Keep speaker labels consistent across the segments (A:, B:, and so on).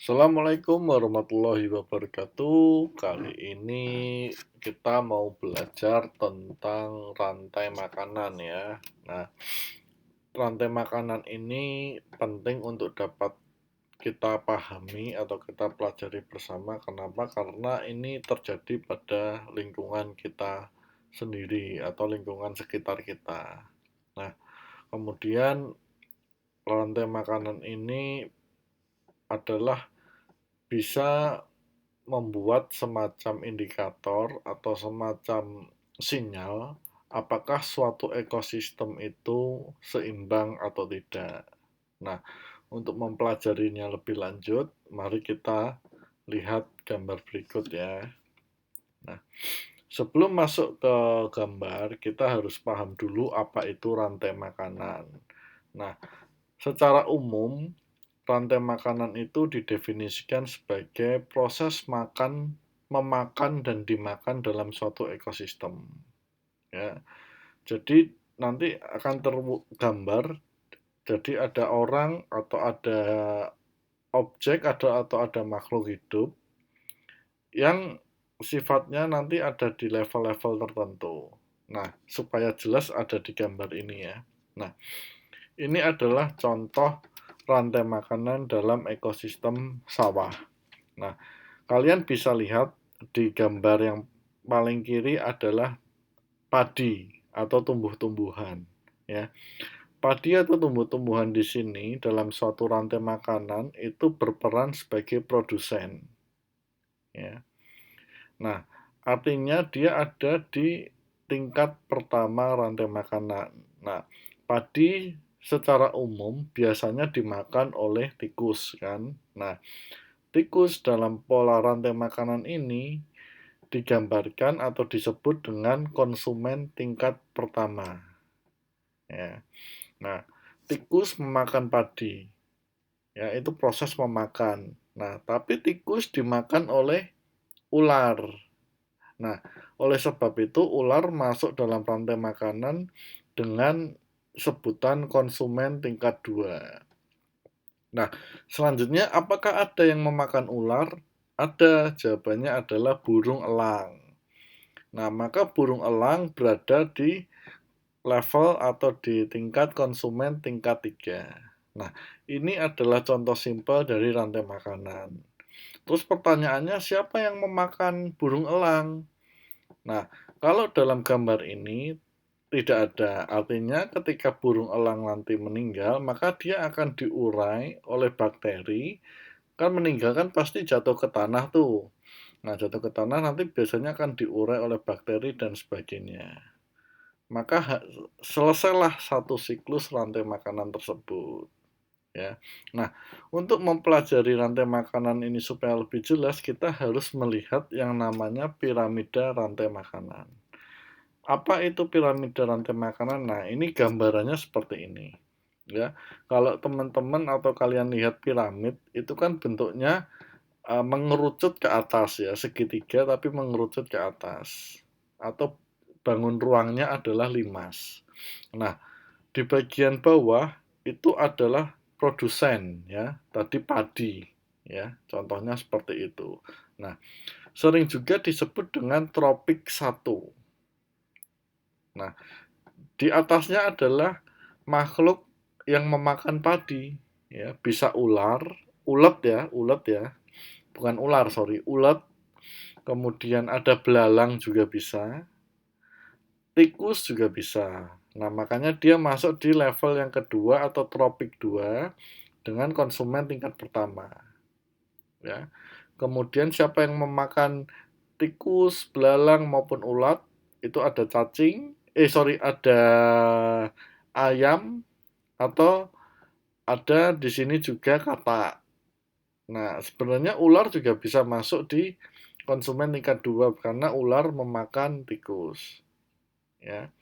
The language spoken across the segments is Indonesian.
A: Assalamualaikum warahmatullahi wabarakatuh. Kali ini kita mau belajar tentang rantai makanan ya. Nah, rantai makanan ini penting untuk dapat kita pahami atau kita pelajari bersama. Kenapa? Karena ini terjadi pada lingkungan kita sendiri atau lingkungan sekitar kita. Nah, kemudian rantai makanan ini adalah bisa membuat semacam indikator atau semacam sinyal apakah suatu ekosistem itu seimbang atau tidak. Nah, untuk mempelajarinya lebih lanjut, mari kita lihat gambar berikut ya. Nah, sebelum masuk ke gambar, kita harus paham dulu apa itu rantai makanan. Nah, secara umum, rantai makanan itu didefinisikan sebagai proses makan, memakan, dan dimakan dalam suatu ekosistem. Ya, jadi nanti akan tergambar. Jadi ada orang atau ada objek atau ada makhluk hidup yang sifatnya nanti ada di level-level tertentu. Nah, supaya jelas ada di gambar ini ya. Nah, ini adalah contoh rantai makanan dalam ekosistem sawah. Nah, kalian bisa lihat di gambar yang paling kiri adalah padi atau tumbuh-tumbuhan, ya. Padi atau tumbuh-tumbuhan di sini dalam suatu rantai makanan itu berperan sebagai produsen, ya. Nah, artinya dia ada di tingkat pertama rantai makanan. Nah, padi secara umum biasanya dimakan oleh tikus kan. Nah, tikus dalam pola rantai makanan ini digambarkan atau disebut dengan konsumen tingkat pertama. Ya. Nah, tikus memakan padi, ya itu proses memakan. Nah, tapi tikus dimakan oleh ular. Nah, oleh sebab itu ular masuk dalam rantai makanan dengan sebutan konsumen tingkat 2. Nah, selanjutnya apakah ada yang memakan ular? Ada, jawabannya adalah burung elang. Nah, maka burung elang berada di level atau di tingkat konsumen tingkat 3. Nah, ini adalah contoh simpel dari rantai makanan. Terus pertanyaannya, siapa yang memakan burung elang? Nah, kalau dalam gambar ini tidak ada. Artinya ketika burung elang nanti meninggal, maka dia akan diurai oleh bakteri. Kan meninggal kan pasti jatuh ke tanah tuh. Nah, jatuh ke tanah nanti biasanya akan diurai oleh bakteri dan sebagainya. Maka selesailah satu siklus rantai makanan tersebut. Ya. Nah, untuk mempelajari rantai makanan ini supaya lebih jelas, kita harus melihat yang namanya piramida rantai makanan. Apa itu piramida rantai makanan? Nah, ini gambarannya seperti ini. Ya, kalau teman-teman atau kalian lihat piramid, itu kan bentuknya mengerucut ke atas ya, segitiga tapi mengerucut ke atas. Atau bangun ruangnya adalah limas. Nah, di bagian bawah itu adalah produsen ya, tadi padi ya, contohnya seperti itu. Nah, sering juga disebut dengan tropik 1. Nah, di atasnya adalah makhluk yang memakan padi ya, bisa ular, ulet ya, bukan ular, sorry, ulet. Kemudian ada belalang juga bisa, tikus juga bisa. Nah, makanya dia masuk di level yang kedua atau tropik 2 dengan konsumen tingkat pertama. Ya. Kemudian siapa yang memakan tikus, belalang maupun ulat? Itu ada cacing, ada ayam atau ada di sini juga katak. Nah, sebenarnya ular juga bisa masuk di konsumen tingkat 2 karena ular memakan tikus. Ya.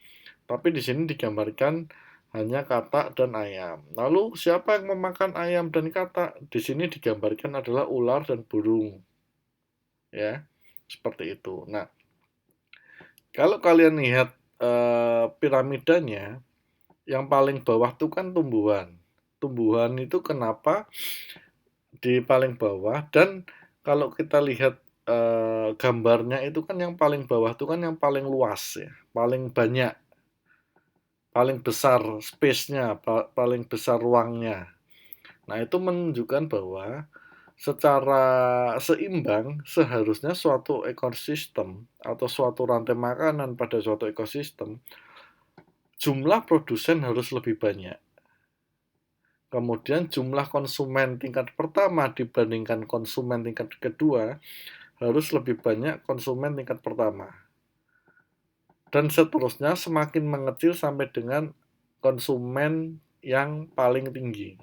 A: Tapi di sini digambarkan hanya katak dan ayam. Lalu siapa yang memakan ayam dan katak? Di sini digambarkan adalah ular dan burung. Ya, seperti itu. Nah, kalau kalian lihat piramidanya, yang paling bawah itu kan tumbuhan. Tumbuhan itu kenapa di paling bawah. Dan kalau kita lihat, gambarnya itu kan yang paling bawah itu kan yang paling luas ya, paling banyak, paling besar space-nya, paling besar ruangnya. Nah, itu menunjukkan bahwa secara seimbang seharusnya suatu ekosistem atau suatu rantai makanan pada suatu ekosistem, jumlah produsen harus lebih banyak. Kemudian jumlah konsumen tingkat pertama dibandingkan konsumen tingkat kedua harus lebih banyak konsumen tingkat pertama. Dan seterusnya semakin mengecil sampai dengan konsumen yang paling tinggi.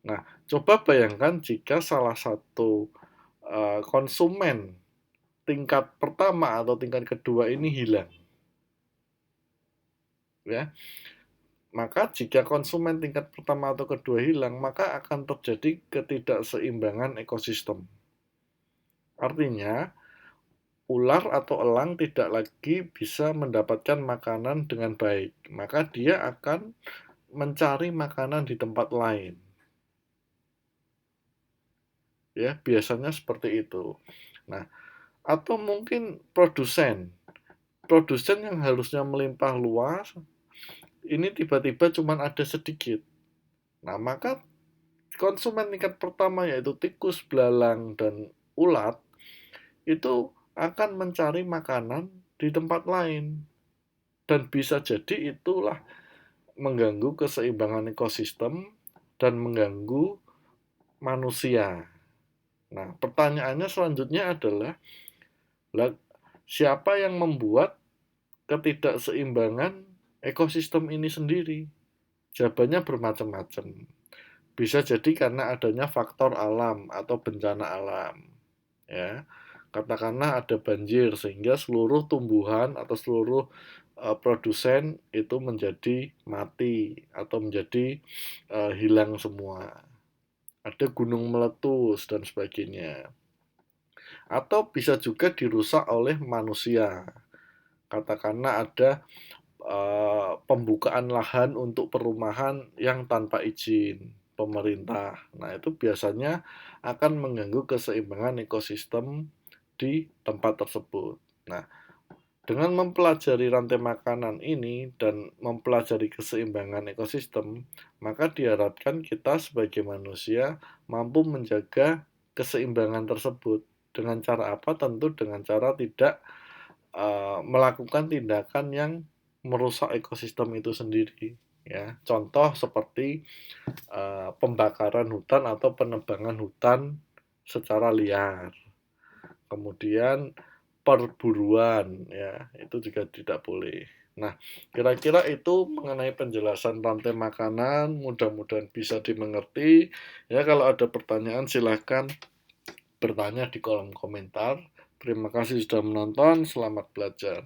A: Nah, coba bayangkan jika salah satu konsumen tingkat pertama atau tingkat kedua ini hilang, ya. Maka jika konsumen tingkat pertama atau kedua hilang, maka akan terjadi ketidakseimbangan ekosistem. Artinya, ular atau elang tidak lagi bisa mendapatkan makanan dengan baik, maka dia akan mencari makanan di tempat lain. Ya, biasanya seperti itu. Nah, atau mungkin produsen yang harusnya melimpah luas, ini tiba-tiba cuma ada sedikit. Nah, maka konsumen tingkat pertama yaitu tikus, belalang, dan ulat itu akan mencari makanan di tempat lain. Dan bisa jadi itulah mengganggu keseimbangan ekosistem dan mengganggu manusia. Nah, pertanyaannya selanjutnya adalah, siapa yang membuat ketidakseimbangan ekosistem ini sendiri? Jawabannya bermacam-macam. Bisa jadi karena adanya faktor alam atau bencana alam. Ya, katakanlah ada banjir sehingga seluruh tumbuhan atau seluruh produsen itu menjadi mati atau menjadi hilang semua. Ada gunung meletus dan sebagainya. Atau bisa juga dirusak oleh manusia. Katakanlah ada pembukaan lahan untuk perumahan yang tanpa izin pemerintah. Nah, itu biasanya akan mengganggu keseimbangan ekosistem di tempat tersebut. Nah, dengan mempelajari rantai makanan ini dan mempelajari keseimbangan ekosistem, maka diharapkan kita sebagai manusia mampu menjaga keseimbangan tersebut. Dengan cara apa? Tentu dengan cara tidak melakukan tindakan yang merusak ekosistem itu sendiri. Ya, contoh seperti pembakaran hutan atau penebangan hutan secara liar. Kemudian perburuan, ya, itu juga tidak boleh. Nah, kira-kira itu mengenai penjelasan rantai makanan, mudah-mudahan bisa dimengerti. Ya, kalau ada pertanyaan silahkan bertanya di kolom komentar. Terima kasih sudah menonton, selamat belajar.